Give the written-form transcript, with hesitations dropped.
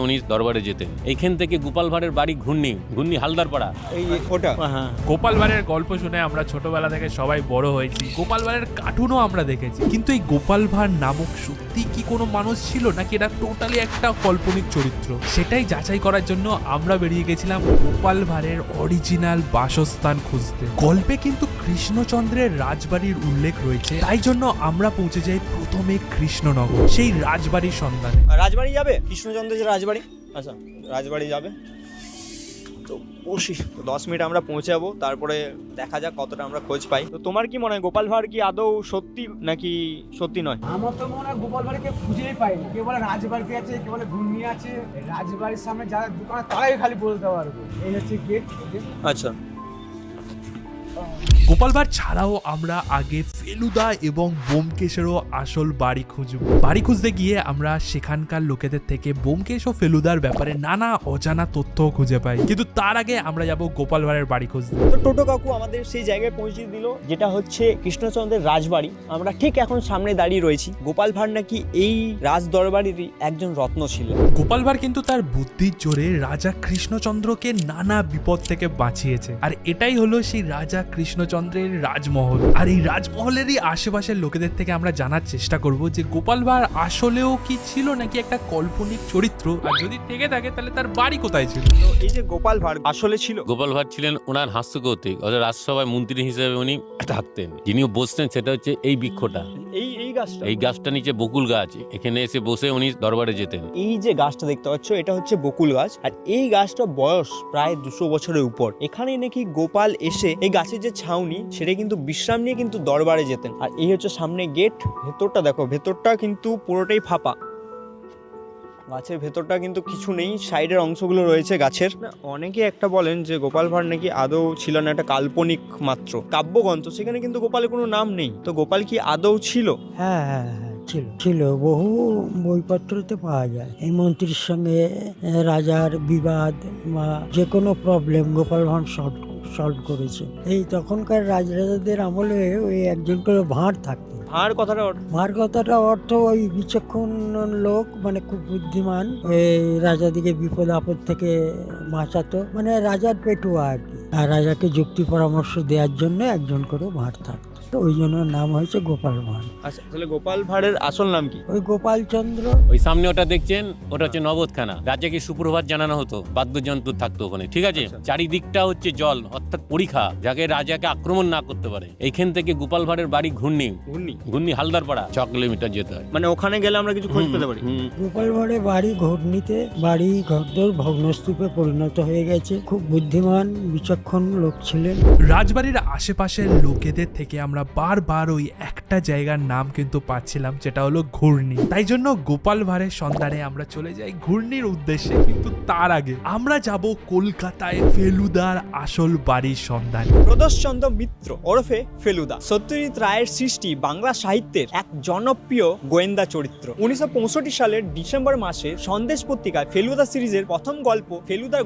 উনি দরবারে যেতেন। এইখান থেকে গোপাল ভাঁড়ের বাড়ি ঘূর্ণি হালদারপাড়া। এই ওটা গোপাল ভাঁড়ের গল্প শুনে আমরা ছোটবেলা থেকে সবাই বড় হয়েছি, গোপাল ভাঁড়ের কার্টুনও আমরা দেখেছি, কিন্তু এই গোপাল ভাঁড় নামক সত্যি কি কোনো মানুষ ছিল নাকি এটা টোটালি একটা কাল্পনিক চরিত্র, সেটাই যাচাই করার জন্য আমরা বেরিয়ে গেছিলাম গোপাল ভাঁড়ের অরিজিনাল বাসস্থান খুঁজতে। গল্পে কিন্তু কৃষ্ণচন্দ্রের রাজবাড়ির উল্লেখ রয়েছে, তাই জন্য আমরা পৌঁছে যাই প্রথমে কৃষ্ণনগর, সেই রাজবাড়ির সন্ধানে। রাজবাড়ি যাবে, কৃষ্ণচন্দ্রের যে রাজবাড়ি, আচ্ছা রাজবাড়ি যাবে তো 10 মিনিট আমরা পৌঁছাবো, তারপরে দেখা যাক কতটা আমরা খোঁজ পাই। তো তোমার কি মনে হয় গোপাল ভাঁড় কি আদৌ সত্যি নাকি সত্যি নয়? আমার তো মনে হয় গোপাল ভাঁড়কে খুঁজেই পাই না। কে বলে রাজবাড়িতে আছে, কে বলে ঘূর্ণি আছে। রাজবাড়ির সামনে যারা দোকান তারাই খালি বলতে পারবে। এই হচ্ছে গেট। আচ্ছা, গোপাল ভাঁড় ছাড়াও আমরা আগে ফেলুদা এবং ব্যোমকেশেরও আসল বাড়ি খুঁজব। বাড়ি খুঁজতে গিয়ে আমরা সেখানকার লোকেদের থেকে ব্যোমকেশ ও ফেলুদার ব্যাপারে নানা অজানা তথ্য খুঁজে পাই, কিন্তু তার আগে আমরা যাব গোপাল ভাঁড়ের বাড়ি খুঁজতে। তো টোটো কাকু আমাদের সেই জায়গায় পৌঁছে দিল যেটা হচ্ছে কৃষ্ণচন্দ্রের রাজবাড়ি। আমরা ঠিক এখন সামনে দাঁড়িয়ে রয়েছি। গোপাল ভাঁড় নাকি এই রাজ দরবারেরই একজন রত্ন ছিল। গোপাল ভাঁড় কিন্তু তার বুদ্ধির জোরে রাজা কৃষ্ণচন্দ্রকে নানা বিপদ থেকে বাঁচিয়েছে, আর এটাই হলো সেই রাজা কৃষ্ণচন্দ্রের রাজমহল। আর এই রাজমহলেরই আশেপাশের লোকেদের থেকে আমরা জানার চেষ্টা করব যে গোপাল ভাঁড় আসলেও কি ছিল নাকি একটা কাল্পনিক চরিত্র, আর যদি থেকে থাকে তাহলে তার বাড়ি কোথায় ছিল। তো এই যে গোপাল ভাঁড় আসলে ছিল, গোপাল ভাঁড় ছিলেন ওনার হাস্যকৌতুক, অর্থাৎ রাজসভায় মন্ত্রী হিসেবে উনি থাকতেন। যিনি বসতেন সেটা হচ্ছে এই বৃক্ষটা, এই গাছটা নিচে বকুল গাছ, এখানে এসে বসে উনি দরবারে যেতেন। এই যে গাছটা দেখতে পাচ্ছ এটা হচ্ছে বকুল গাছ, আর এই গাছটা বয়স প্রায় 200 বছরের উপর। এখানে নাকি গোপাল এসে এই গাছের যে ছাউনি সেটা কিন্তু বিশ্রাম নিয়ে কিন্তু দরবারে যেতেন। আর এই হচ্ছে সামনে গেট, ভেতরটা দেখো, ভেতরটা কিন্তু পুরোটাই ফাঁপা, গাছের ভেতরটা কিন্তু কিছু নেই, সাইডের অংশগুলো রয়েছে গাছের। অনেকে একটা বলেন যে গোপাল ভাঁড় নাকি আদৌ ছিল না, একটা কাল্পনিক মাত্র কাব্যগ্রন্থ, সেখানে কিন্তু গোপালের কোনো নাম নেই। তো গোপাল কি আদৌ ছিল? হ্যাঁ ছিল বহু বইপত্রতে পাওয়া যায়। এই মন্ত্রীর সঙ্গে রাজার বিবাদ বা যে কোনো প্রবলেম গোপাল ভাঁড় সলভ করেছে। এই তখনকার রাজরাজাদের আমলে ওই একজন করে ভাঁড় থাকতো। ভাঁড় কথাটা অর্থ ওই বিচক্ষণ লোক, মানে খুব বুদ্ধিমান, এই রাজাদিকে বিপদ আপদ থেকে বাঁচাতো, মানে রাজার পেটুয়া আর কি। আর রাজাকে যুক্তি পরামর্শ দেওয়ার জন্য একজন করে ভাঁড় থাকতো, তো ওই জন্য নাম হয়েছে গোপাল ভাঁড়। আচ্ছা, তাহলে গোপাল ভাঁড়ের আসল নাম কি? ওই গোপালচন্দ্র। ওই সামনে ওটা দেখছেন, ওটা হচ্ছে নবদখানা। রাজাকে সুপ্রভাত জানানো হতো, বাদ্যযন্ত্র থাকতো ওখানে, ঠিক আছে। চারিদিকটা হচ্ছে জল, অর্থাৎ পরীক্ষা, যাকে রাজাকে আক্রমণ না করতে পারে। এইখান থেকে গোপাল ভাঁড়ের বাড়ি ঘূর্ণি হালদারপাড়া 6 কিলোমিটার যেতে হয়। মানে ওখানে গেলে আমরা কিছু খোঁজ পেতে পারি। গোপাল ভাঁড়ের বাড়ি ঘূর্ণিতে, বাড়ি ঘরদোর ভগ্নস্তূপে পরিণত হয়ে গেছে। খুব বুদ্ধিমান বিচক্ষণ লোক ছিলেন। রাজবাড়ির আশেপাশের লোকেদের থেকে আমরা বারবার ওই একটা জায়গার নাম কিন্তু পাচ্ছিলাম, যেটা হলো ঘূর্ণি। তাই জন্য গোপাল ভাঁড়ের সন্ধানে আমরা চলে যাই ঘূর্ণির উদ্দেশ্যে, কিন্তু তার আগে আমরা যাব কলকাতায় ফেলুদার আসল বাড়ির সন্ধানে। প্রদোষচন্দ্র মিত্র ওরফে ফেলুদা সত্যজিৎ রায়ের সৃষ্টি বাংলা সাহিত্যের এক জনপ্রিয় গোয়েন্দা চরিত্র। 1965 সালের ডিসেম্বর মাসে সন্দেশ পত্রিকায় ফেলুদা সিরিজের প্রথম গল্প ফেলুদার